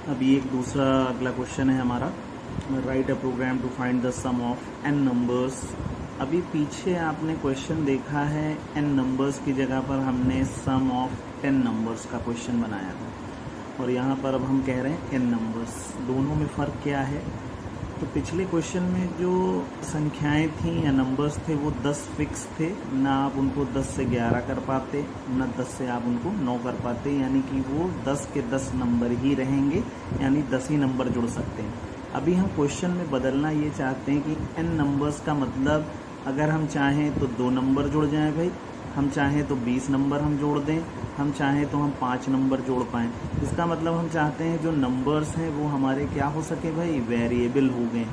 अभी एक दूसरा अगला क्वेश्चन है हमारा, write a program to find the sum of n numbers. अभी पीछे आपने क्वेश्चन देखा है n नंबर्स की जगह पर हमने सम ऑफ 10 नंबर्स का क्वेश्चन बनाया था, और यहाँ पर अब हम कह रहे हैं n नंबर्स। दोनों में फ़र्क क्या है? तो पिछले क्वेश्चन में जो संख्याएं थी या नंबर्स थे वो 10 फिक्स थे, ना आप उनको 10 से 11 कर पाते, ना 10 से आप उनको 9 कर पाते, यानी कि वो 10 के 10 नंबर ही रहेंगे, यानी 10 ही नंबर जुड़ सकते हैं। अभी हम क्वेश्चन में बदलना ये चाहते हैं कि n नंबर्स का मतलब अगर हम चाहें तो 2 नंबर जुड़ जाएं भाई, हम चाहें तो 20 नंबर हम जोड़ दें, हम चाहें तो हम 5 नंबर जोड़ पाएँ। इसका मतलब हम चाहते हैं जो नंबर्स हैं वो हमारे क्या हो सके भाई, वेरिएबल हो गए।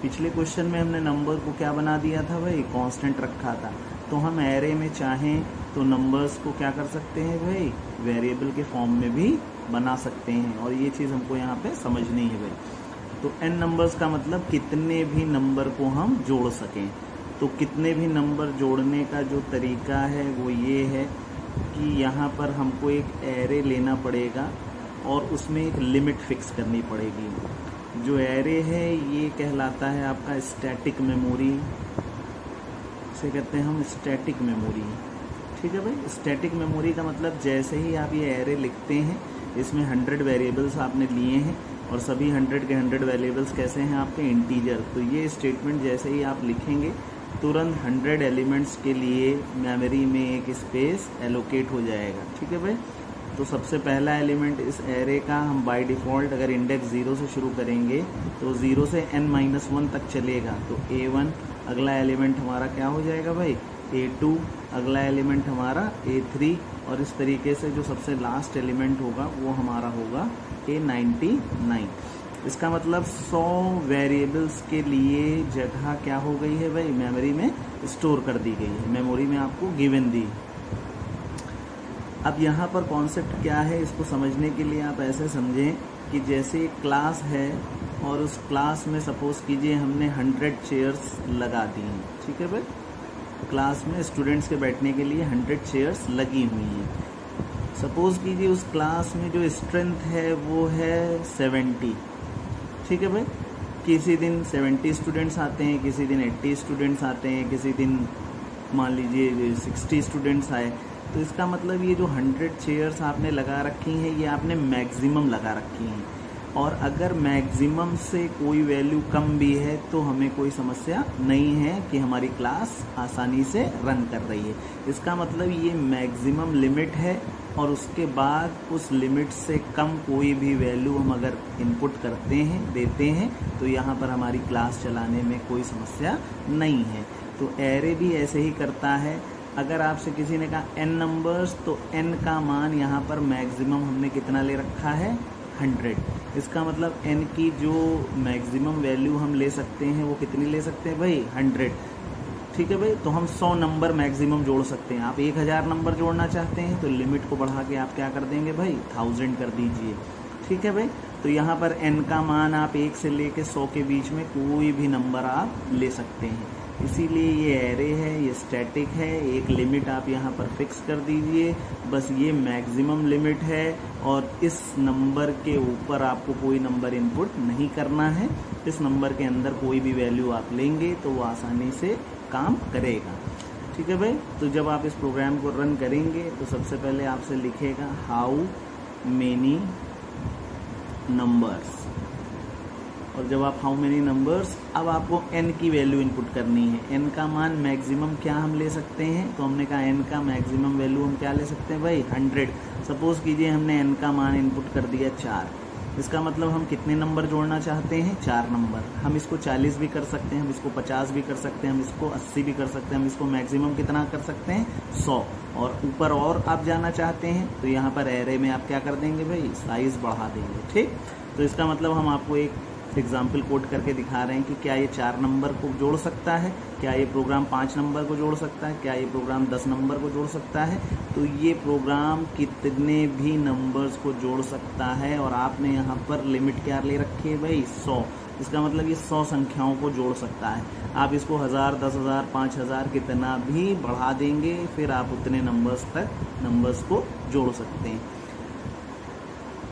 पिछले क्वेश्चन में हमने नंबर को क्या बना दिया था भाई, कांस्टेंट रखा था। तो हम एरे में चाहें तो नंबर्स को क्या कर सकते हैं भाई, वेरिएबल के फॉर्म में भी बना सकते हैं, और ये चीज़ हमको यहाँ पे समझनी है भाई। तो n नंबर्स का मतलब कितने भी नंबर को हम जोड़ सकें। तो कितने भी नंबर जोड़ने का जो तरीका है वो ये है कि यहाँ पर हमको एक एरे लेना पड़ेगा और उसमें एक लिमिट फिक्स करनी पड़ेगी। जो एरे है ये कहलाता है आपका स्टैटिक मेमोरी, इसे कहते हैं हम स्टैटिक मेमोरी। ठीक है भाई, स्टैटिक मेमोरी का मतलब जैसे ही आप ये एरे लिखते हैं, इसमें 100 वेरिएबल्स आपने लिए हैं और सभी 100 के 100 वेरिएबल्स कैसे हैं आपके, इंटीजर। तो ये स्टेटमेंट जैसे ही आप लिखेंगे तुरंत 100 एलिमेंट्स के लिए मेमोरी में एक स्पेस एलोकेट हो जाएगा। ठीक है भाई, तो सबसे पहला एलिमेंट इस एरे का हम बाय डिफ़ॉल्ट अगर इंडेक्स 0 से शुरू करेंगे तो 0 से n-1 तक चलेगा, तो A1 अगला एलिमेंट हमारा क्या हो जाएगा भाई, A2 अगला एलिमेंट हमारा A3, और इस तरीके से जो सबसे लास्ट एलिमेंट होगा वो हमारा होगा A99। इसका मतलब 100 वेरिएबल्स के लिए जगह क्या हो गई है भाई, मेमोरी में स्टोर कर दी गई है, मेमोरी में आपको गिवन दी। अब यहाँ पर कॉन्सेप्ट क्या है, इसको समझने के लिए आप ऐसे समझें कि जैसे एक क्लास है और उस क्लास में सपोज कीजिए हमने 100 चेयर्स लगा दी हैं। ठीक है भाई, क्लास में स्टूडेंट्स के बैठने के लिए 100 चेयर्स लगी हुई हैं। सपोज कीजिए उस क्लास में जो स्ट्रेंथ है वो है 70। ठीक है भाई, किसी दिन 70 स्टूडेंट्स आते हैं, किसी दिन 80 स्टूडेंट्स आते हैं, किसी दिन मान लीजिए 60 स्टूडेंट्स आए। तो इसका मतलब ये जो 100 चेयर्स आपने लगा रखी हैं ये आपने मैक्सिमम लगा रखी हैं, और अगर मैक्सिमम से कोई वैल्यू कम भी है तो हमें कोई समस्या नहीं है कि हमारी क्लास आसानी से रन कर रही है। इसका मतलब ये मैक्सिमम लिमिट है, और उसके बाद उस लिमिट से कम कोई भी वैल्यू हम अगर इनपुट करते हैं, देते हैं, तो यहाँ पर हमारी क्लास चलाने में कोई समस्या नहीं है। तो एरे भी ऐसे ही करता है। अगर आपसे किसी ने कहा n नंबर्स, तो n का मान यहाँ पर मैक्सिमम हमने कितना ले रखा है, 100। इसका मतलब n की जो मैक्सिमम वैल्यू हम ले सकते हैं वो कितनी ले सकते हैं भाई, 100। ठीक है भाई, तो हम 100 नंबर मैक्सिमम जोड़ सकते हैं। आप 1000 नंबर जोड़ना चाहते हैं तो लिमिट को बढ़ा के आप क्या कर देंगे भाई, 1000 कर दीजिए। ठीक है भाई, तो यहाँ पर n का मान आप 1 से लेके 100 के बीच में कोई भी नंबर आप ले सकते हैं। इसीलिए ये एरे है, ये स्टैटिक है। एक लिमिट आप यहाँ पर फिक्स कर दीजिए, बस ये मैक्सिमम लिमिट है, और इस नंबर के ऊपर आपको कोई नंबर इनपुट नहीं करना है। इस नंबर के अंदर कोई भी वैल्यू आप लेंगे तो वो आसानी से काम करेगा। ठीक है भाई, तो जब आप इस प्रोग्राम को रन करेंगे तो सबसे पहले आपसे लिखेगा हाउ मेनी नंबर्स, और जब आप हाउ मेनी नंबर्स, अब आपको n की वैल्यू इनपुट करनी है। n का मान मैक्सिमम क्या हम ले सकते हैं, तो हमने कहा n का मैक्सिमम वैल्यू हम क्या ले सकते हैं भाई, 100। सपोज कीजिए हमने n का मान इनपुट कर दिया 4। इसका मतलब हम कितने नंबर जोड़ना चाहते हैं, 4 नंबर। हम इसको 40 भी कर सकते हैं, हम इसको 50 भी कर सकते हैं, हम इसको 80 भी कर सकते हैं, हम इसको मैक्सिमम कितना कर सकते हैं, 100। और ऊपर और आप जाना चाहते हैं तो यहाँ पर एरे में आप क्या कर देंगे भाई, साइज बढ़ा देंगे। ठीक, तो इसका मतलब हम आपको एक एग्जाम्पल कोड करके दिखा रहे हैं कि क्या ये 4 नंबर को जोड़ सकता है, क्या ये प्रोग्राम 5 नंबर को जोड़ सकता है, क्या ये प्रोग्राम 10 नंबर को जोड़ सकता है। तो ये प्रोग्राम कितने भी नंबर्स को जोड़ सकता है, और आपने यहाँ पर लिमिट क्या ले रखी है भाई, 100। इसका मतलब ये 100 संख्याओं को जोड़ सकता है। आप इसको 1000, 10,000, 5000 कितना भी बढ़ा देंगे, फिर आप उतने नंबर्स तक नंबर्स को जोड़ सकते हैं।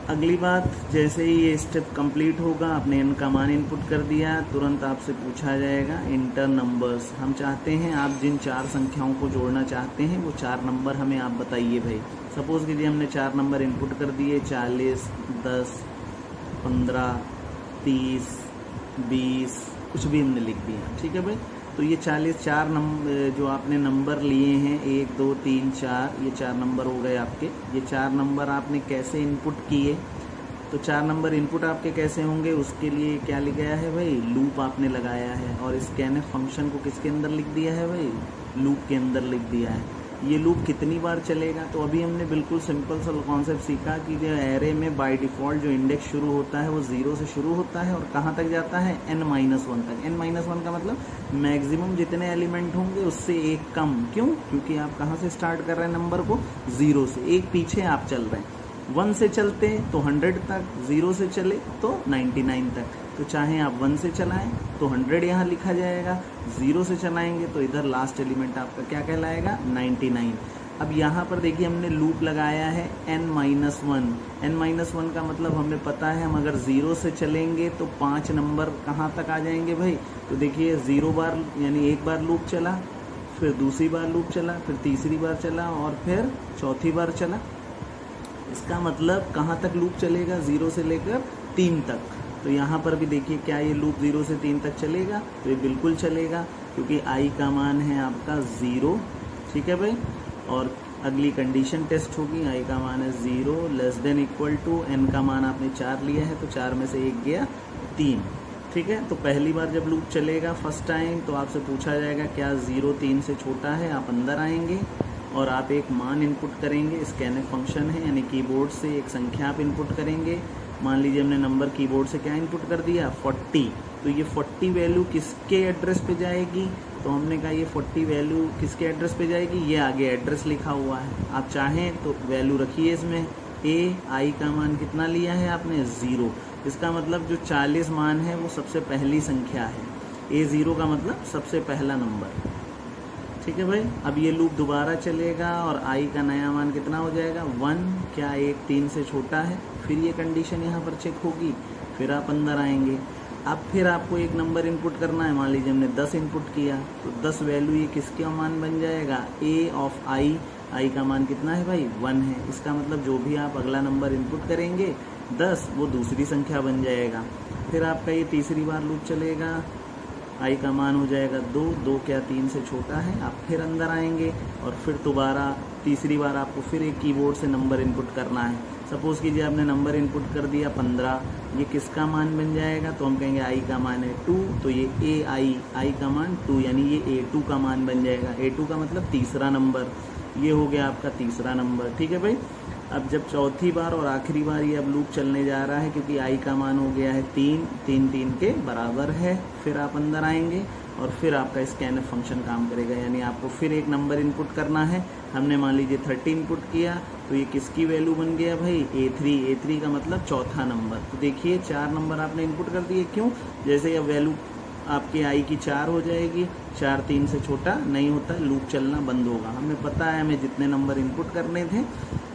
अगली बात, जैसे ही ये स्टेप कंप्लीट होगा, आपने n का मान इनपुट कर दिया, तुरंत आपसे पूछा जाएगा इंटर नंबर्स। हम चाहते हैं आप जिन 4 संख्याओं को जोड़ना चाहते हैं वो 4 नंबर हमें आप बताइए भाई। सपोज कीजिए हमने 4 नंबर इनपुट कर दिए, 40, 10, 15, 30, 20, कुछ भी हमने लिख दिया, ठीक है भाई। तो ये 4 नंबर जो आपने नंबर लिए हैं, 1, 2, 3, 4, ये 4 नंबर हो गए आपके। ये 4 नंबर आपने कैसे इनपुट किए, तो 4 नंबर इनपुट आपके कैसे होंगे, उसके लिए क्या लिखा गया है भाई, लूप आपने लगाया है। और स्कैनफ फंक्शन को किसके अंदर लिख दिया है भाई, लूप के अंदर लिख दिया है। ये लूप कितनी बार चलेगा, तो अभी हमने बिल्कुल सिंपल सा कॉन्सेप्ट सीखा कि जो एरे में बाय डिफ़ॉल्ट जो इंडेक्स शुरू होता है वो 0 से शुरू होता है और कहाँ तक जाता है, n-1 तक। n-1 का मतलब मैक्सिमम जितने एलिमेंट होंगे उससे एक कम। क्यों? क्योंकि आप कहाँ से स्टार्ट कर रहे हैं नंबर को, 0 से, एक पीछे आप चल रहे हैं। 1 से चलते हैं तो 100 तक, 0 से चले तो 99 तक। तो चाहे आप 1 से चलाएं तो 100 यहाँ लिखा जाएगा, 0 से चलाएंगे तो इधर लास्ट एलिमेंट आपका क्या कहलाएगा, 99। अब यहाँ पर देखिए हमने लूप लगाया है n-1। n-1 का मतलब हमें पता है, हम अगर 0 से चलेंगे तो 5 नंबर कहाँ तक आ जाएंगे भाई। तो देखिए 0 बार यानी एक बार लूप चला, फिर दूसरी बार लूप चला, फिर तीसरी बार चला और फिर चौथी बार चला। इसका मतलब कहाँ तक लूप चलेगा, 0 से लेकर 3 तक। तो यहाँ पर भी देखिए क्या ये लूप 0 से 3 तक चलेगा, तो ये बिल्कुल चलेगा क्योंकि i का मान है आपका 0, ठीक है भाई। और अगली कंडीशन टेस्ट होगी, i का मान है 0 less than equal to, n का मान आपने 4 लिया है तो 4 में से 1 गया 3, ठीक है। तो पहली बार जब लूप चलेगा फर्स्ट टाइम तो आपसे पूछा जाएगा क्या 0 3 से छोटा है, आप अंदर आएंगे और आप एक मान इनपुट करेंगे, स्कैनफ फंक्शन है, यानी कीबोर्ड से एक संख्या आप इनपुट करेंगे। मान लीजिए हमने नंबर कीबोर्ड से क्या इनपुट कर दिया, 40। तो ये 40 वैल्यू किसके एड्रेस पे जाएगी, तो हमने कहा ये 40 वैल्यू किसके एड्रेस पे जाएगी, ये आगे एड्रेस लिखा हुआ है। आप चाहें तो वैल्यू रखिए इसमें, i का मान कितना लिया है आपने, 0। इसका मतलब जो 40 मान है वो सबसे पहली संख्या है, a0 का मतलब सबसे पहला नंबर, ठीक है भाई। अब ये लूप दोबारा चलेगा और i का नया मान कितना हो जाएगा, 1। क्या 1 3 से छोटा है, फिर ये कंडीशन यहाँ पर चेक होगी, फिर आप अंदर आएंगे। अब फिर आपको एक नंबर इनपुट करना है, मान लीजिए हमने 10 इनपुट किया तो 10 वैल्यू ये किसका मान बन जाएगा, a ऑफ i का मान कितना है भाई, 1 है। इसका मतलब जो भी आप अगला नंबर इनपुट करेंगे 10, वो दूसरी संख्या बन जाएगा। फिर आपका ये तीसरी बार लूप चलेगा, i का मान हो जाएगा 2 क्या 3 से छोटा है, आप फिर अंदर आएंगे और फिर दोबारा तीसरी बार आपको फिर एक कीबोर्ड से नंबर इनपुट करना है। सपोज़ कीजिए आपने नंबर इनपुट कर दिया 15, ये किसका मान बन जाएगा, तो हम कहेंगे i का मान है 2, तो ये i का मान 2 यानी ये a2 का मान बन जाएगा। a2 का मतलब तीसरा नंबर, ये हो गया आपका तीसरा नंबर, ठीक है भाई। अब जब चौथी बार और आखिरी बार ये अब लूप चलने जा रहा है क्योंकि i का मान हो गया है 3 के बराबर है, फिर आप अंदर आएंगे और फिर आपका स्कैनफ फंक्शन काम करेगा, यानी आपको फिर एक नंबर इनपुट करना है। हमने मान लीजिए 30 इनपुट किया तो ये किसकी वैल्यू बन गया भाई, a3 का मतलब चौथा नंबर। तो देखिए 4 नंबर आपने इनपुट कर दिए, क्यों, जैसे ये वैल्यू आपके i की 4 हो जाएगी, 4 3 से छोटा नहीं होता, लूप चलना बंद होगा। हमें पता है हमें जितने नंबर इनपुट करने थे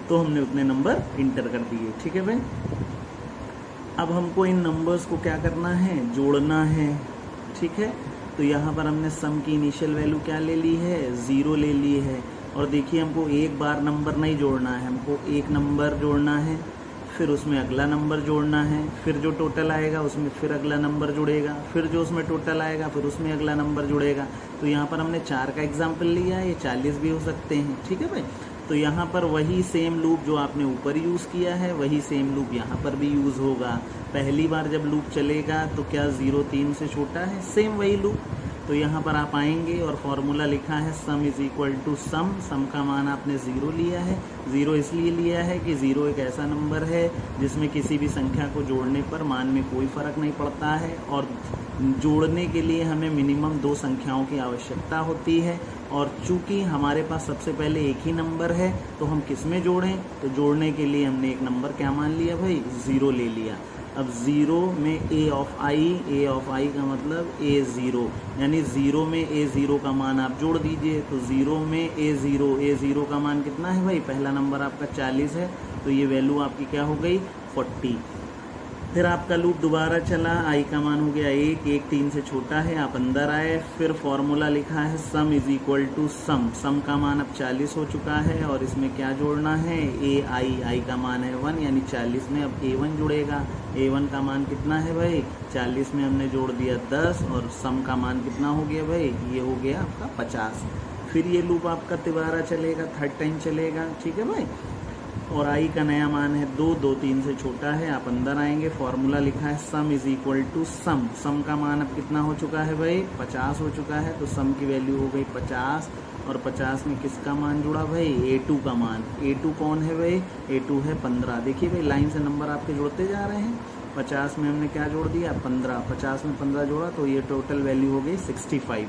तो हमने उतने नंबर इंटर कर दिए, ठीक है भाई। अब हमको इन नंबर्स को क्या करना है, जोड़ना है, ठीक है। तो यहाँ पर हमने सम की इनिशियल वैल्यू क्या ले ली है, 0 ले ली है। और देखिए हमको एक बार नंबर नहीं जोड़ना है, हमको एक नंबर जोड़ना है, फिर उसमें अगला नंबर जोड़ना है, फिर जो टोटल आएगा उसमें फिर अगला नंबर जुड़ेगा, फिर जो उसमें टोटल आएगा फिर उसमें अगला नंबर जुड़ेगा। तो यहाँ पर हमने 4 का एग्जाम्पल लिया है, ये 40 भी हो सकते हैं, ठीक है भाई। तो यहाँ पर वही सेम लूप जो आपने ऊपर यूज़ किया है वही सेम लूप यहाँ पर भी यूज़ होगा। पहली बार जब लूप चलेगा तो क्या 0 3 से छोटा है, सेम वही लूप। तो यहाँ पर आप आएंगे और फॉर्मूला लिखा है सम इज इक्वल टू सम। सम का मान आपने 0 लिया है, 0 इसलिए लिया है कि 0 एक ऐसा नंबर है जिसमें किसी भी संख्या को जोड़ने पर मान में कोई फ़र्क नहीं पड़ता है, और जोड़ने के लिए हमें मिनिमम 2 संख्याओं की आवश्यकता होती है। और चूंकि हमारे पास सबसे पहले एक ही नंबर है तो हम किस में जोड़ें, तो जोड़ने के लिए हमने एक नंबर क्या मान लिया भाई, 0 ले लिया। अब 0 में a ऑफ i का मतलब a0, यानी 0 में a0 का मान आप जोड़ दीजिए। तो 0 में a0 का मान कितना है भाई, पहला नंबर आपका 40 है, तो ये वैल्यू आपकी क्या हो गई 40। फिर आपका लूप दोबारा चला, आई का मान हो गया 1, 1 3 से छोटा है, आप अंदर आए, फिर फॉर्मूला लिखा है सम इज इक्वल टू सम का मान अब 40 हो चुका है और इसमें क्या जोड़ना है, आई का मान है 1, यानी 40 में अब A1 जुड़ेगा। A1 का मान कितना है भाई, 40 में हमने जोड़ दिया 10 और सम का मान कितना हो गया भाई, ये हो गया आपका 50। फिर ये लूप आपका दोबारा चलेगा, 3rd टाइम चलेगा, ठीक है भाई। और आई का नया मान है 2, 2 3 से छोटा है, आप अंदर आएंगे, फॉर्मूला लिखा है सम इज इक्वल टू सम का मान अब कितना हो चुका है भाई, 50 हो चुका है, तो सम की वैल्यू हो गई 50 और 50 में किसका मान जुड़ा भाई, A2 का मान। A2 कौन है भाई, A2 है 15। देखिए भाई लाइन से नंबर आपके जुड़ते जा रहे हैं, 50 में हमने क्या जोड़ दिया 15, 50 में 15 जोड़ा तो ये टोटल वैल्यू हो गई 65।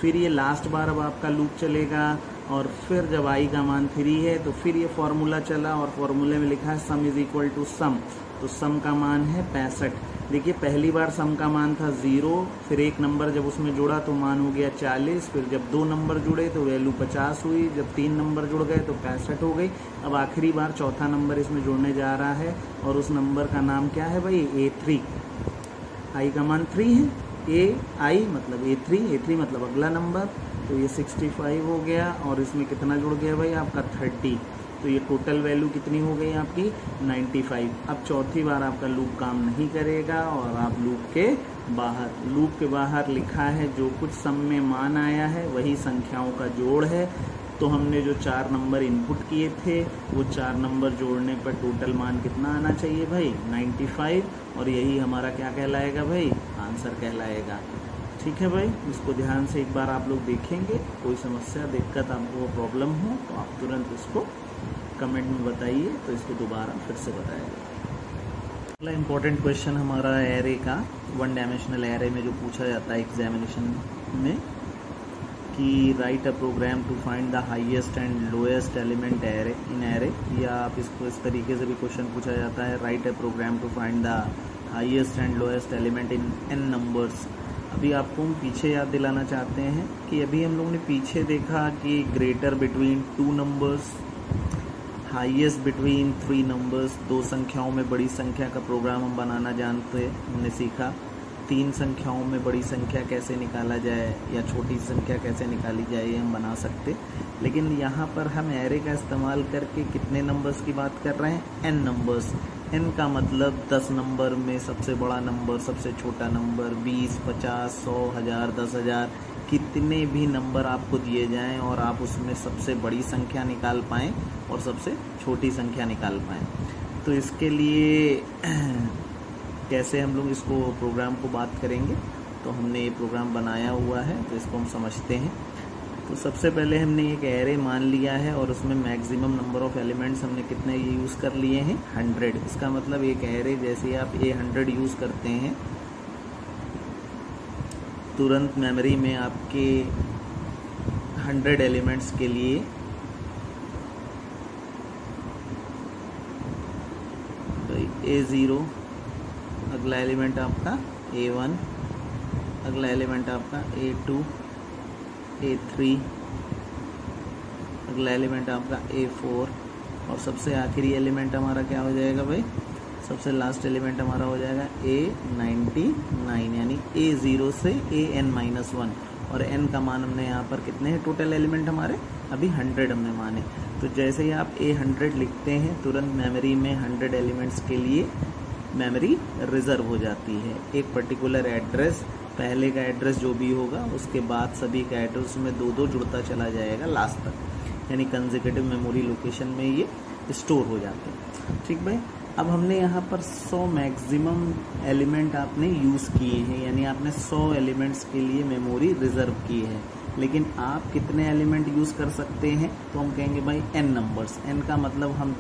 फिर ये लास्ट बार अब आपका लूप चलेगा और फिर जब आई का मान 3 है तो फिर ये फॉर्मूला चला और फॉर्मूले में लिखा है सम इज इक्वल टू सम, तो सम का मान है 65। देखिए पहली बार सम का मान था 0, फिर एक नंबर जब उसमें जुड़ा तो मान हो गया 40, फिर जब 2 नंबर जुड़े तो वैल्यू 50 हुई, जब 3 नंबर जुड़ गए तो 65 हो गई। अब आखिरी बार चौथा नंबर इसमें जुड़ने जा रहा है और उस नंबर का नाम क्या है भाई, A3। आई का मान 3 है, AI मतलब A3 मतलब अगला नंबर, तो ये 65 हो गया और इसमें कितना जुड़ गया भाई आपका 30, तो ये टोटल वैल्यू कितनी हो गई आपकी 95। अब चौथी बार आपका लूप काम नहीं करेगा और आप लूप के बाहर लिखा है जो कुछ सम में मान आया है वही संख्याओं का जोड़ है। तो हमने जो 4 नंबर इनपुट किए थे वो 4 नंबर जोड़ने पर टोटल मान कितना आना चाहिए भाई 95, और यही हमारा क्या कहलाएगा भाई, आंसर कहलाएगा। ठीक है भाई, इसको ध्यान से एक बार आप लोग देखेंगे, कोई समस्या दिक्कत आपको प्रॉब्लम हो तो आप तुरंत इसको कमेंट में बताइए, तो इसको दोबारा फिर से बताएगा। अगला इम्पोर्टेंट क्वेश्चन हमारा एरे का, 1 डायमेंशनल एरे में जो पूछा जाता है एग्जामिनेशन में कि write a program to find the highest and lowest element array in array, या आप इसको इस तरीके से भी क्वेश्चन पूछा जाता है write a program to find the highest and lowest element in n numbers. अभी आपको हम पीछे याद दिलाना चाहते हैं कि अभी हम लोगों ने पीछे देखा कि greater between 2 numbers, highest between 3 numbers, 2 संख्याओं में बड़ी संख्या का प्रोग्राम हम बनाना जानते हैं, हमने सीखा। 3 संख्याओं में बड़ी संख्या कैसे निकाला जाए या छोटी संख्या कैसे निकाली जाए ये हम बना सकते, लेकिन यहाँ पर हम एरे का इस्तेमाल करके कितने नंबर्स की बात कर रहे हैं, n नंबर्स। n का मतलब 10 नंबर में सबसे बड़ा नंबर, सबसे छोटा नंबर, 20, 50, 100, 1000, 10,000, कितने भी नंबर आपको दिए जाएं और आप उसमें सबसे बड़ी संख्या निकाल पाएँ और सबसे छोटी संख्या निकाल पाएँ। तो इसके लिए कैसे हम लोग इसको प्रोग्राम को बात करेंगे, तो हमने ये प्रोग्राम बनाया हुआ है, तो इसको हम समझते हैं। तो सबसे पहले हमने एक एरे मान लिया है और उसमें मैक्सिमम नंबर ऑफ एलिमेंट्स हमने कितने यूज़ कर लिए हैं 100। इसका मतलब एक एरे जैसे आप A100 यूज़ करते हैं, तुरंत मेमोरी में आपके 100 एलिमेंट्स के लिए A0, अगला एलिमेंट आपका A1, अगला एलिमेंट आपका A2, A3, अगला एलिमेंट आपका A4 और सबसे आखिरी एलिमेंट हमारा क्या हो जाएगा भाई, सबसे लास्ट एलिमेंट हमारा हो जाएगा A99, यानी A0 से AN-1। और n का मान हमने यहाँ पर कितने हैं टोटल एलिमेंट हमारे, अभी 100 हमने माने। तो जैसे ही आप A100 लिखते हैं तुरंत मेमोरी में 100 एलिमेंट्स के लिए मेमोरी रिजर्व हो जाती है। एक पर्टिकुलर एड्रेस, पहले का एड्रेस जो भी होगा उसके बाद सभी का एड्रेस में 2-2 जुड़ता चला जाएगा लास्ट तक, यानी कंसेक्यूटिव मेमोरी लोकेशन में ये स्टोर हो जाते हैं। ठीक भाई, अब हमने यहाँ पर 100 मैक्सिमम एलिमेंट आपने यूज़ किए हैं, यानी आपने 100 एलिमेंट्स के लिए मेमोरी रिजर्व की है। लेकिन आप कितने एलिमेंट यूज़ कर सकते हैं, तो हम कहेंगे भाई n नंबर्स। n का मतलब हम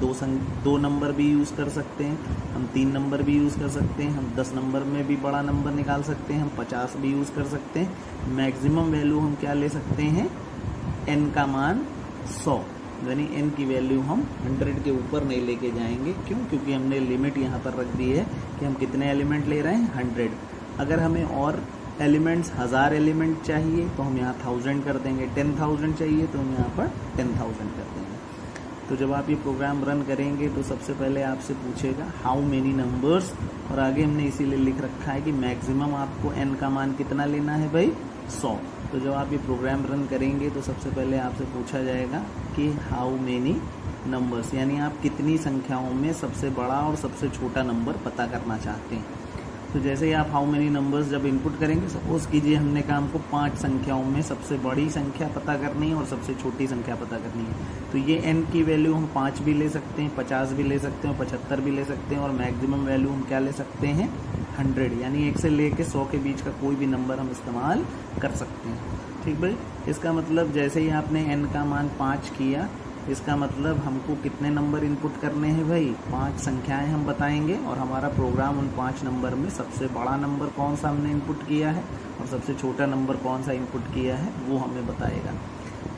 2 नंबर भी यूज़ कर सकते हैं, हम 3 नंबर भी यूज़ कर सकते हैं, हम 10 नंबर में भी बड़ा नंबर निकाल सकते हैं, हम 50 भी यूज़ कर सकते हैं। मैक्सिमम वैल्यू हम क्या ले सकते हैं, n का मान 100, यानी n की वैल्यू हम 100 के ऊपर नहीं लेके जाएंगे। क्यों? क्योंकि हमने लिमिट यहाँ पर रख दी है कि हम कितने एलिमेंट ले रहे हैं 100। अगर हमें और एलिमेंट्स 1000 एलिमेंट चाहिए तो हम यहाँ 1000 कर देंगे, 10,000 चाहिए तो हम यहाँ पर 10,000 कर देंगे। तो जब आप ये प्रोग्राम रन करेंगे तो सबसे पहले आपसे पूछेगा हाउ मेनी नंबर्स, और आगे हमने इसीलिए लिख रखा है कि मैक्सिमम आपको n का मान कितना लेना है भाई 100। तो जब आप ये प्रोग्राम रन करेंगे तो सबसे पहले आपसे पूछा जाएगा कि हाउ मेनी नंबर्स, यानी आप कितनी संख्याओं में सबसे बड़ा और सबसे छोटा नंबर पता करना चाहते हैं। तो जैसे ही आप हाउ मेनी नंबर्स जब इनपुट करेंगे, सपोज कीजिए हमने कहा हमको 5 संख्याओं में सबसे बड़ी संख्या पता करनी है और सबसे छोटी संख्या पता करनी है। तो ये n की वैल्यू हम 5 भी ले सकते हैं, 50 भी ले सकते हैं, 75 भी ले सकते हैं, और मैक्सिमम वैल्यू हम क्या ले सकते हैं 100, यानी 1 से लेके 100 के बीच का कोई भी नंबर हम इस्तेमाल कर सकते हैं। ठीक भाई, इसका मतलब जैसे ही आपने n का मान 5 किया, इसका मतलब हमको कितने नंबर इनपुट करने हैं भाई 5 संख्याएं हम बताएंगे, और हमारा प्रोग्राम उन 5 नंबर में सबसे बड़ा नंबर कौन सा हमने इनपुट किया है और सबसे छोटा नंबर कौन सा इनपुट किया है वो हमें बताएगा।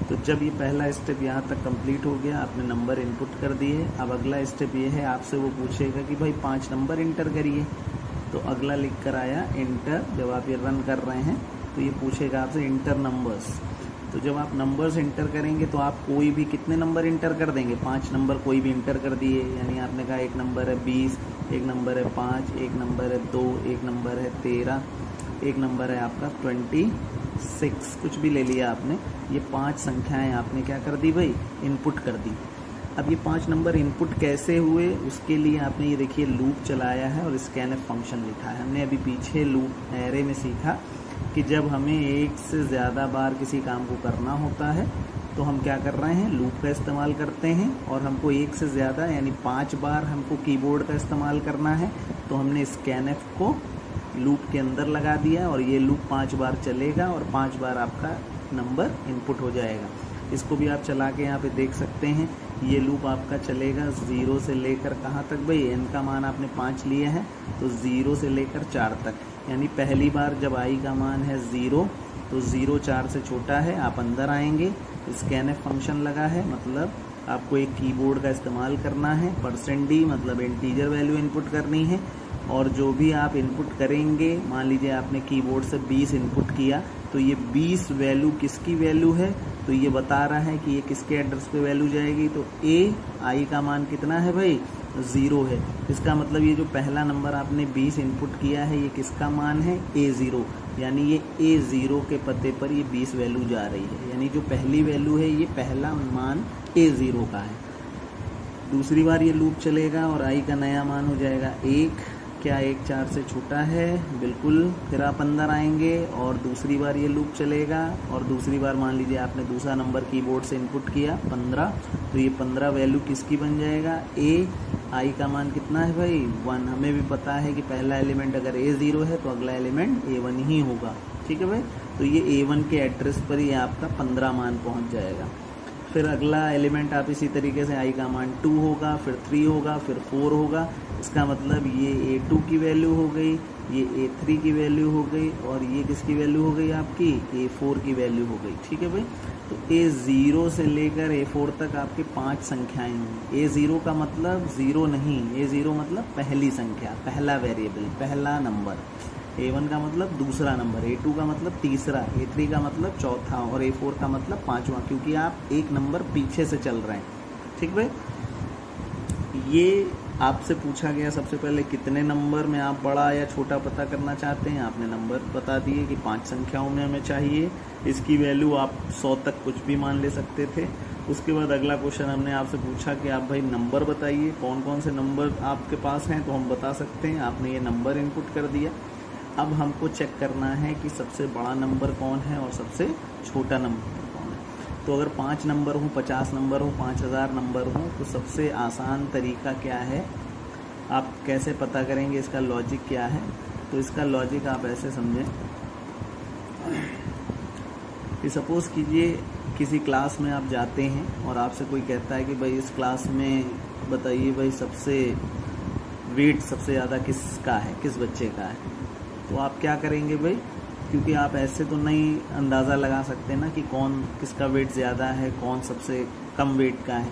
तो जब ये पहला स्टेप यहाँ तक कंप्लीट हो गया, आपने नंबर इनपुट कर दिए, अब अगला स्टेप ये है आपसे वो पूछेगा कि भाई 5 नंबर इंटर करिए। तो अगला लिख कर आया इंटर। जब आप ये रन कर रहे हैं तो ये पूछेगा आपसे इंटर नंबर्स। तो जब आप नंबर्स इंटर करेंगे तो आप कोई भी कितने नंबर इंटर कर देंगे 5 नंबर कोई भी इंटर कर दिए, यानी आपने कहा एक नंबर है 20, एक नंबर है 5, एक नंबर है 2, एक नंबर है 13, एक नंबर है आपका 26, कुछ भी ले लिया आपने। ये 5 संख्याएं आपने क्या कर दी भाई इनपुट कर दी। अब ये 5 नंबर इनपुट कैसे हुए उसके लिए आपने ये देखिए लूप चलाया है और स्कैनफ फंक्शन लिखा है। हमने अभी पीछे लूप एरे में सीखा कि जब हमें एक से ज़्यादा बार किसी काम को करना होता है तो हम क्या कर रहे हैं लूप का इस्तेमाल करते हैं, और हमको एक से ज़्यादा यानी 5 बार हमको कीबोर्ड का इस्तेमाल करना है तो हमने स्कैनफ को लूप के अंदर लगा दिया और ये लूप 5 बार चलेगा और 5 बार आपका नंबर इनपुट हो जाएगा। इसको भी आप चला के यहाँ पे देख सकते हैं। ये लूप आपका चलेगा 0 से लेकर कहाँ तक भाई, n का मान आपने 5 लिए है तो 0 से लेकर 4 तक, यानी पहली बार जब i का मान है 0 तो 0 4 से छोटा है, आप अंदर आएंगे, स्कैनफ फंक्शन लगा है, मतलब आपको एक कीबोर्ड का इस्तेमाल करना है, %d मतलब इंटीजर वैल्यू इनपुट करनी है, और जो भी आप इनपुट करेंगे, मान लीजिए आपने कीबोर्ड से 20 इनपुट किया तो ये 20 वैल्यू किसकी वैल्यू है, तो ये बता रहा है कि ये किसके एड्रेस पे वैल्यू जाएगी। तो i का मान कितना है भाई 0 है, इसका मतलब ये जो पहला नंबर आपने 20 इनपुट किया है ये किसका मान है A0, यानी ये A0 के पते पर ये 20 वैल्यू जा रही है, यानी जो पहली वैल्यू है ये पहला मान A0 का है। दूसरी बार ये लूप चलेगा और i का नया मान हो जाएगा 1, क्या 1 4 से छोटा है, बिल्कुल। फिर आप अंदर आएंगे और दूसरी बार ये लूप चलेगा, और दूसरी बार मान लीजिए आपने दूसरा नंबर कीबोर्ड से इनपुट किया 15, तो ये 15 वैल्यू किसकी बन जाएगा i का मान कितना है भाई 1। हमें भी पता है कि पहला एलिमेंट अगर A0 है तो अगला एलिमेंट A1 ही होगा, ठीक है भाई। तो ये A1 के एड्रेस पर ही आपका 15 मान पहुंच जाएगा। फिर अगला एलिमेंट आप इसी तरीके से i का मान 2 होगा, फिर 3 होगा, फिर 4 होगा, इसका मतलब ये A2 की वैल्यू हो गई, ये A3 की वैल्यू हो गई, और ये किसकी वैल्यू हो गई आपकी A4 की वैल्यू हो गई, ठीक है भाई। तो A0 से लेकर A4 तक आपके 5 संख्याएं होंगी। A0 का मतलब 0 नहीं, A0 मतलब पहली संख्या, पहला वेरिएबल, पहला नंबर। A1 का मतलब दूसरा नंबर, A2 का मतलब तीसरा, A3 का मतलब चौथा, और A4 का मतलब 5वां, क्योंकि आप एक नंबर पीछे से चल रहे हैं, ठीक भाई। ये आपसे पूछा गया सबसे पहले कितने नंबर में आप बड़ा या छोटा पता करना चाहते हैं, आपने नंबर बता दिए कि 5 संख्याओं में हमें चाहिए। इसकी वैल्यू आप 100 तक कुछ भी मान ले सकते थे। उसके बाद अगला क्वेश्चन हमने आपसे पूछा कि आप भाई नंबर बताइए, कौन कौन से नंबर आपके पास हैं, तो हम बता सकते हैं। आपने ये नंबर इनपुट कर दिया। अब हमको चेक करना है कि सबसे बड़ा नंबर कौन है और सबसे छोटा नंबर कौन है। तो अगर 5 नंबर हो, 50 नंबर हो, 5000 नंबर हो, तो सबसे आसान तरीका क्या है, आप कैसे पता करेंगे, इसका लॉजिक क्या है। तो इसका लॉजिक आप ऐसे समझें कि सपोज़ कीजिए किसी क्लास में आप जाते हैं और आपसे कोई कहता है कि भाई इस क्लास में बताइए भाई सबसे वेट सबसे ज़्यादा किसका है, किस बच्चे का है। तो आप क्या करेंगे भाई, क्योंकि आप ऐसे तो नहीं अंदाज़ा लगा सकते ना कि कौन किसका वेट ज़्यादा है, कौन सबसे कम वेट का है।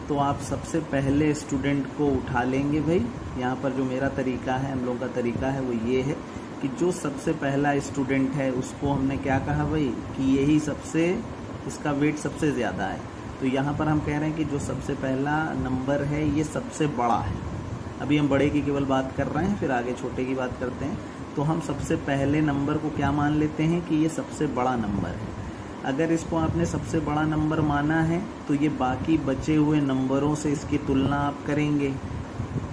तो आप सबसे पहले स्टूडेंट को उठा लेंगे भाई। यहाँ पर जो मेरा तरीका है, हम लोगों का तरीका है, वो ये है कि जो सबसे पहला स्टूडेंट है उसको हमने क्या कहा भाई कि यही सबसे, इसका वेट सबसे ज़्यादा है। तो यहाँ पर हम कह रहे हैं कि जो सबसे पहला नंबर है ये सबसे बड़ा है। अभी हम बड़े की केवल बात कर रहे हैं, फिर आगे छोटे की बात करते हैं। तो हम सबसे पहले नंबर को क्या मान लेते हैं कि ये सबसे बड़ा नंबर है। अगर इसको आपने सबसे बड़ा नंबर माना है तो ये बाकी बचे हुए नंबरों से इसकी तुलना आप करेंगे।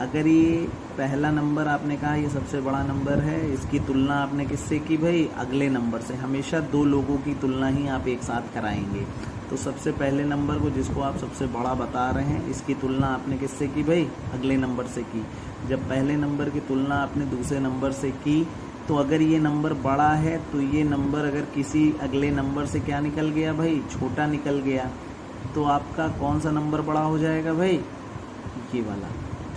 अगर ये पहला नंबर आपने कहा ये सबसे बड़ा नंबर है, इसकी तुलना आपने किससे की भाई? अगले नंबर से। हमेशा दो लोगों की तुलना ही आप एक साथ कराएंगे। तो सबसे पहले नंबर को जिसको आप सबसे बड़ा बता रहे हैं, इसकी तुलना आपने किससे की भाई? अगले नंबर से की। जब पहले नंबर की तुलना आपने दूसरे नंबर से की तो अगर ये नंबर बड़ा है तो ये नंबर अगर किसी अगले नंबर से क्या निकल गया भाई? छोटा निकल गया, तो आपका कौन सा नंबर बड़ा हो जाएगा भाई? ये वाला।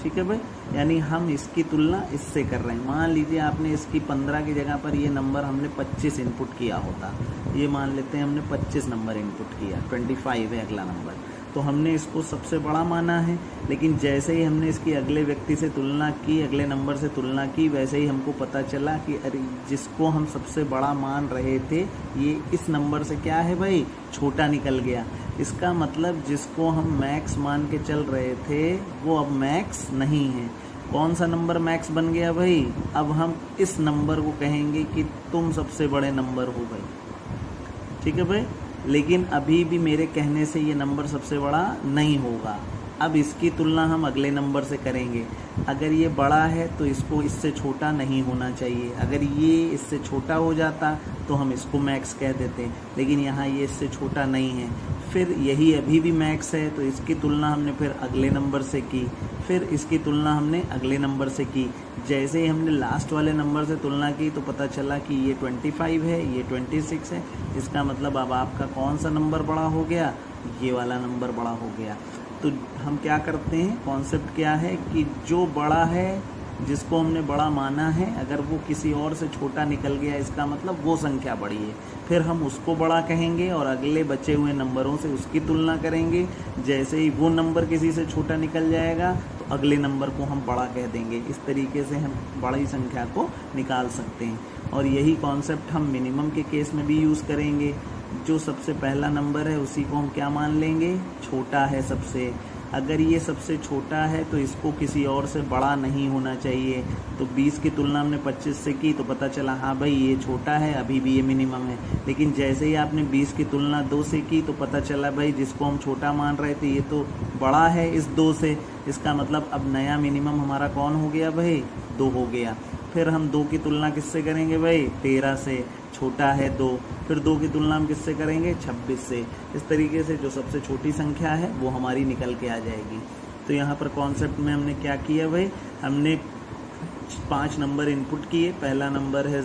ठीक है भाई, यानी हम इसकी तुलना इससे कर रहे हैं। मान लीजिए आपने इसकी 15 की जगह पर ये नंबर हमने 25 इनपुट किया होता, ये मान लेते हैं हमने 25 नंबर इनपुट किया, 25 है अगला नंबर, तो हमने इसको सबसे बड़ा माना है। लेकिन जैसे ही हमने इसकी अगले व्यक्ति से तुलना की, अगले नंबर से तुलना की, वैसे ही हमको पता चला कि अरे जिसको हम सबसे बड़ा मान रहे थे ये इस नंबर से क्या है भाई? छोटा निकल गया। इसका मतलब जिसको हम मैक्स मान के चल रहे थे वो अब मैक्स नहीं है। कौन सा नंबर मैक्स बन गया भाई? अब हम इस नंबर को कहेंगे कि तुम सबसे बड़े नंबर हो भाई। ठीक है भाई, लेकिन अभी भी मेरे कहने से ये नंबर सबसे बड़ा नहीं होगा। अब इसकी तुलना हम अगले नंबर से करेंगे। अगर ये बड़ा है तो इसको इससे छोटा नहीं होना चाहिए। अगर ये इससे छोटा हो जाता तो हम इसको मैक्स कह देते, लेकिन यहाँ ये इससे छोटा नहीं है। फिर यही अभी भी मैक्स है तो इसकी तुलना हमने फिर अगले नंबर से की, फिर इसकी तुलना हमने अगले नंबर से की। जैसे ही हमने लास्ट वाले नंबर से तुलना की तो पता चला कि ये 25 है, ये 26 है। इसका मतलब अब आपका कौन सा नंबर बड़ा हो गया? ये वाला नंबर बड़ा हो गया। तो हम क्या करते हैं, कॉन्सेप्ट क्या है कि जो बड़ा है, जिसको हमने बड़ा माना है, अगर वो किसी और से छोटा निकल गया इसका मतलब वो संख्या बड़ी है। फिर हम उसको बड़ा कहेंगे और अगले बचे हुए नंबरों से उसकी तुलना करेंगे। जैसे ही वो नंबर किसी से छोटा निकल जाएगा तो अगले नंबर को हम बड़ा कह देंगे। इस तरीके से हम बड़ी संख्या को निकाल सकते हैं। और यही कॉन्सेप्ट हम मिनिमम के केस में भी यूज़ करेंगे। जो सबसे पहला नंबर है उसी को हम क्या मान लेंगे? छोटा है सबसे। अगर ये सबसे छोटा है तो इसको किसी और से बड़ा नहीं होना चाहिए। तो 20 की तुलना हमने 25 से की तो पता चला हाँ भाई ये छोटा है, अभी भी ये मिनिमम है। लेकिन जैसे ही आपने 20 की तुलना 2 से की तो पता चला भाई जिसको हम छोटा मान रहे थे ये तो बड़ा है इस 2 से। इसका मतलब अब नया मिनिमम हमारा कौन हो गया भाई? 2 हो गया। फिर हम 2 की तुलना किससे करेंगे भाई? 13 से, छोटा है 2। फिर 2 की तुलना हम किससे करेंगे? 26 से। इस तरीके से जो सबसे छोटी संख्या है वो हमारी निकल के आ जाएगी। तो यहाँ पर कॉन्सेप्ट में हमने क्या किया भाई? हमने 5 नंबर इनपुट किए। पहला नंबर है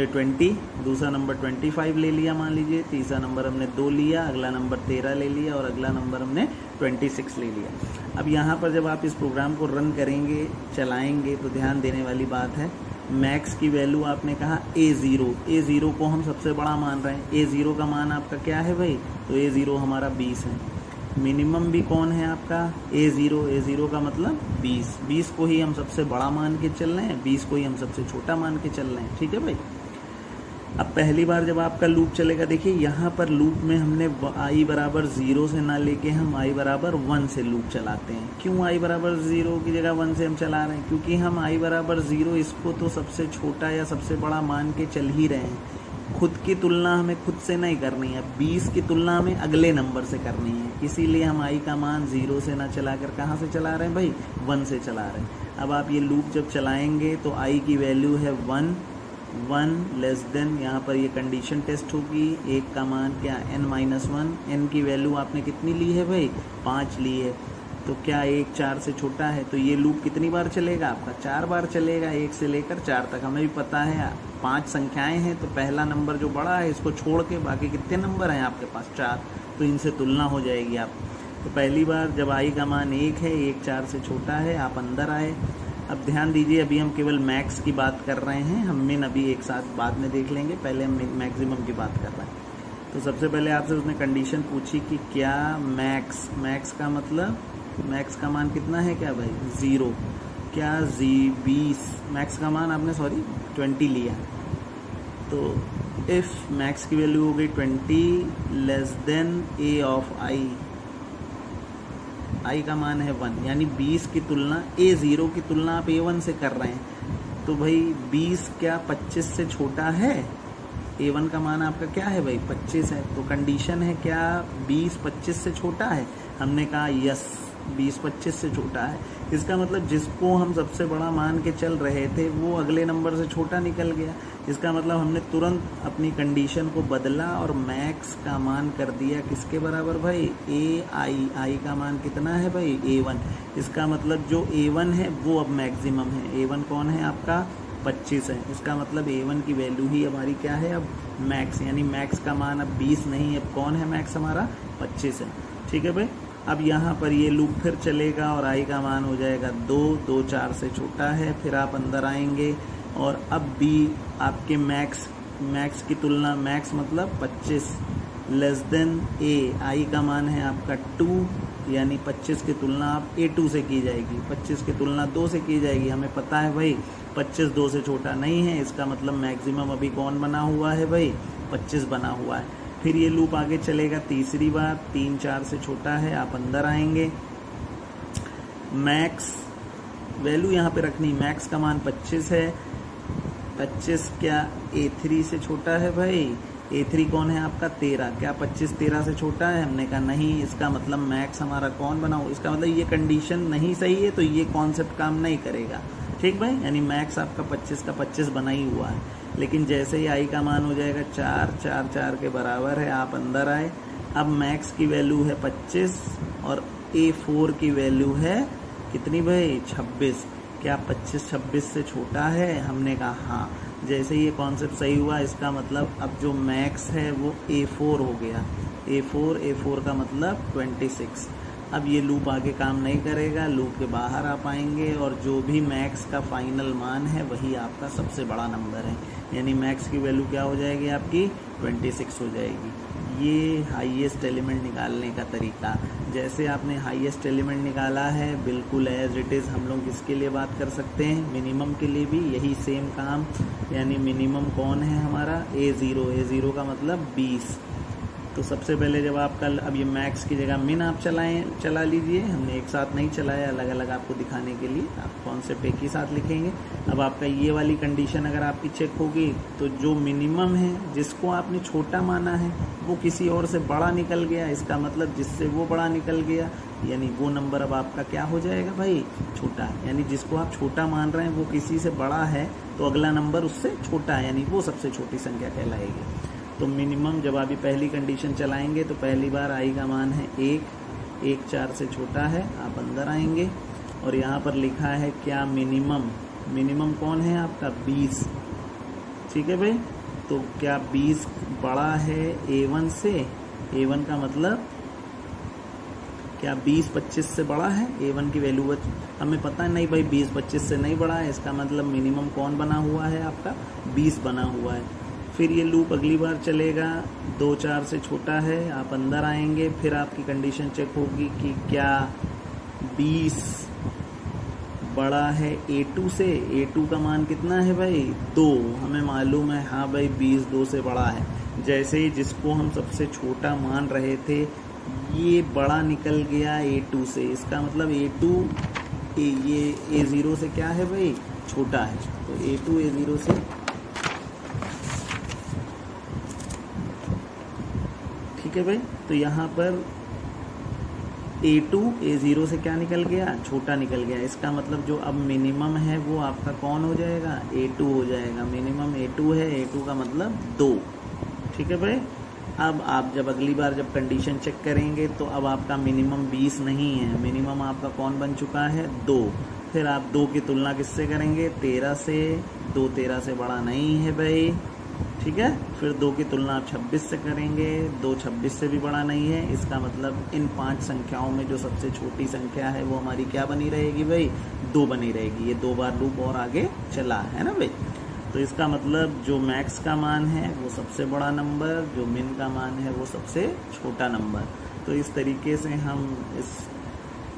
20, दूसरा नंबर 25 ले लिया मान लीजिए, तीसरा नंबर हमने 2 लिया, अगला नंबर 13 ले लिया और अगला नंबर हमने 26 ले लिया। अब यहाँ पर जब आप इस प्रोग्राम को रन करेंगे, चलाएंगे, तो ध्यान देने वाली बात है, मैक्स की वैल्यू आपने कहा A0 को हम सबसे बड़ा मान रहे हैं। A0 का मान आपका क्या है भाई? तो A0 हमारा 20 है। मिनिमम भी कौन है आपका? A0 का मतलब 20 को ही हम सबसे बड़ा मान के चल रहे हैं, 20 को ही हम सबसे छोटा मान के चल रहे हैं। ठीक है भाई। अब पहली बार जब आपका लूप चलेगा, देखिए यहाँ पर लूप में हमने i बराबर 0 से ना लेके हम i बराबर 1 से लूप चलाते हैं। क्यों i बराबर 0 की जगह 1 से हम चला रहे हैं? क्योंकि हम i बराबर 0 इसको तो सबसे छोटा या सबसे बड़ा मान के चल ही रहे हैं। खुद की तुलना हमें खुद से नहीं करनी है, 20 की तुलना हमें अगले नंबर से करनी है। इसीलिए हम i का मान 0 से ना चलाकर कहाँ से चला रहे हैं भाई? 1 से चला रहे हैं। अब आप ये लूप जब चलाएंगे तो i की वैल्यू है 1 लेस देन, यहाँ पर ये कंडीशन टेस्ट होगी। 1 का मान क्या? n-1। n की वैल्यू आपने कितनी ली है भाई? 5 ली है। तो क्या 1 4 से छोटा है? तो ये लूप कितनी बार चलेगा आपका? 4 बार चलेगा, 1 से लेकर 4 तक। हमें भी पता है 5 संख्याएं हैं तो पहला नंबर जो बड़ा है इसको छोड़ के बाकी कितने नंबर हैं आपके पास? 4। तो इनसे तुलना हो जाएगी आप। तो पहली बार जब i का मान 1 है, 1 4 से छोटा है, आप अंदर आए। अब ध्यान दीजिए, अभी हम केवल मैक्स की बात कर रहे हैं, हम मिन अभी एक साथ बाद में देख लेंगे, पहले हम मैक्सिमम की बात कर रहे हैं। तो सबसे पहले आपसे उसने कंडीशन पूछी कि क्या मैक्स का मतलब मैक्स का मान कितना है क्या भाई? 0। क्या 20 मैक्स का मान आपने 20 लिया। तो इफ मैक्स की वैल्यू हो गई 20 लेस देन ए ऑफ आई, आई का मान है 1, यानी 20 की तुलना A0 की तुलना आप A1 से कर रहे हैं, तो भाई 20 क्या 25 से छोटा है? A1 का मान आपका क्या है भाई 25 है, तो कंडीशन है क्या 20 25 से छोटा है? हमने कहा यस 20 25 से छोटा है। इसका मतलब जिसको हम सबसे बड़ा मान के चल रहे थे वो अगले नंबर से छोटा निकल गया। इसका मतलब हमने तुरंत अपनी कंडीशन को बदला और मैक्स का मान कर दिया किसके बराबर भाई? आई का मान कितना है भाई? A1। इसका मतलब जो A1 है वो अब मैक्सिमम है। A1 कौन है आपका? 25 है। इसका मतलब A1 की वैल्यू ही हमारी क्या है अब? मैक्स, यानी मैक्स का मान अब 20 नहीं, अब कौन है मैक्स हमारा? 25 है। ठीक है भाई। अब यहाँ पर ये लूप फिर चलेगा और आई का मान हो जाएगा 2 4 से छोटा है। फिर आप अंदर आएंगे और अब भी आपके मैक्स की तुलना, मैक्स मतलब 25 लेस देन ए, आई का मान है आपका 2, यानी 25 की तुलना आप A2 से की जाएगी, 25 की तुलना 2 से की जाएगी। हमें पता है भाई 25 2 से छोटा नहीं है, इसका मतलब मैक्सिमम अभी कौन बना हुआ है भाई? 25 बना हुआ है। फिर ये लूप आगे चलेगा तीसरी बार, 3 4 से छोटा है। आप अंदर आएंगे, मैक्स वैल्यू यहाँ पे रखनी, मैक्स का मान 25 है। 25 क्या A3 से छोटा है भाई? A3 कौन है आपका? 13। क्या 25 13 से छोटा है? हमने कहा नहीं। इसका मतलब मैक्स हमारा कौन बना हो? इसका मतलब ये कंडीशन नहीं सही है, तो ये कॉन्सेप्ट काम नहीं करेगा। ठीक भाई, यानी मैक्स आपका 25 का 25 बना ही हुआ है। लेकिन जैसे ही आई का मान हो जाएगा 4 4 4 के बराबर है, आप अंदर आए। अब मैक्स की वैल्यू है 25 और A4 की वैल्यू है कितनी भाई? 26। क्या 25 26 से छोटा है? हमने कहा हाँ। जैसे ही ये कॉन्सेप्ट सही हुआ, इसका मतलब अब जो मैक्स है वो A4 हो गया। A4 का मतलब 26। अब ये लूप आगे काम नहीं करेगा, लूप के बाहर आप आएंगे और जो भी मैक्स का फाइनल मान है वही आपका सबसे बड़ा नंबर है, यानी मैक्स की वैल्यू क्या हो जाएगी आपकी? 26 हो जाएगी। ये हाईएस्ट एलिमेंट निकालने का तरीका। जैसे आपने हाईएस्ट एलिमेंट निकाला है, बिल्कुल एज इट इज़ हम लोग किसके लिए बात कर सकते हैं? मिनिमम के लिए भी यही सेम काम, यानी मिनिमम कौन है हमारा? A0 का मतलब 20। तो सबसे पहले जब आप कल, अब ये मैक्स की जगह मिन आप चला लीजिए। हमने एक साथ नहीं चलाया, अलग अलग आपको दिखाने के लिए आप कॉन्सेप्ट एक ही साथ लिखेंगे। अब आपका ये वाली कंडीशन अगर आपकी चेक होगी तो जो मिनिमम है जिसको आपने छोटा माना है वो किसी और से बड़ा निकल गया। इसका मतलब जिससे वो बड़ा निकल गया, यानी वो नंबर अब आपका क्या हो जाएगा भाई? छोटा है। यानी जिसको आप छोटा मान रहे हैं वो किसी से बड़ा है, तो अगला नंबर उससे छोटा है, यानी वो सबसे छोटी संख्या कहलाएगी। तो मिनिमम जब आप पहली कंडीशन चलाएंगे तो पहली बार आई का मान है 1 4 से छोटा है। आप अंदर आएंगे और यहाँ पर लिखा है क्या? मिनिमम कौन है आपका? 20। ठीक है भाई। तो क्या 20 बड़ा है A1 से? A1 का मतलब क्या 20 25 से बड़ा है? A1 की वैल्यू हमें पता नहीं भाई, 20 25 से नहीं बड़ा है। इसका मतलब मिनिमम कौन बना हुआ है आपका? 20 बना हुआ है। फिर ये लूप अगली बार चलेगा, 2 4 से छोटा है। आप अंदर आएंगे, फिर आपकी कंडीशन चेक होगी कि क्या 20 बड़ा है A2 से? A2 का मान कितना है भाई? 2। हमें मालूम है हाँ भाई 20 2 से बड़ा है। जैसे ही जिसको हम सबसे छोटा मान रहे थे ये बड़ा निकल गया A2 से। इसका मतलब ये A0 से क्या है भाई? छोटा है। तो A2 A0 से, ठीक है भाई। तो यहाँ पर A2 A0 से क्या निकल गया? छोटा निकल गया। इसका मतलब जो अब मिनिमम है वो आपका कौन हो जाएगा? A2 हो जाएगा। मिनिमम A2 है, A2 का मतलब 2। ठीक है भाई। अब आप जब अगली बार जब कंडीशन चेक करेंगे तो अब आपका मिनिमम 20 नहीं है, मिनिमम आपका कौन बन चुका है? 2। फिर आप 2 की तुलना किससे करेंगे? 13 से। 2 13 से बड़ा नहीं है भाई। ठीक है। फिर 2 की तुलना आप 26 से करेंगे, 2 26 से भी बड़ा नहीं है। इसका मतलब इन 5 संख्याओं में जो सबसे छोटी संख्या है वो हमारी क्या बनी रहेगी भाई? 2 बनी रहेगी। ये 2 बार लूप और आगे चला है ना भाई। तो इसका मतलब जो मैक्स का मान है वो सबसे बड़ा नंबर, जो मिन का मान है वो सबसे छोटा नंबर। तो इस तरीके से हम इस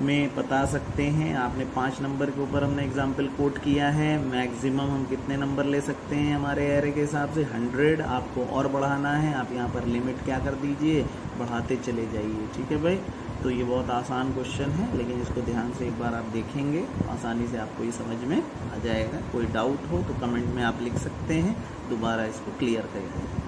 में बता सकते हैं। आपने 5 नंबर के ऊपर हमने एग्जाम्पल कोट किया है। मैक्सिमम हम कितने नंबर ले सकते हैं हमारे एरे के हिसाब से 100। आपको और बढ़ाना है, आप यहाँ पर लिमिट क्या कर दीजिए, बढ़ाते चले जाइए। ठीक है भाई, तो ये बहुत आसान क्वेश्चन है, लेकिन इसको ध्यान से एक बार आप देखेंगे आसानी से आपको ये समझ में आ जाएगा। कोई डाउट हो तो कमेंट में आप लिख सकते हैं, दोबारा इसको क्लियर करेंगे।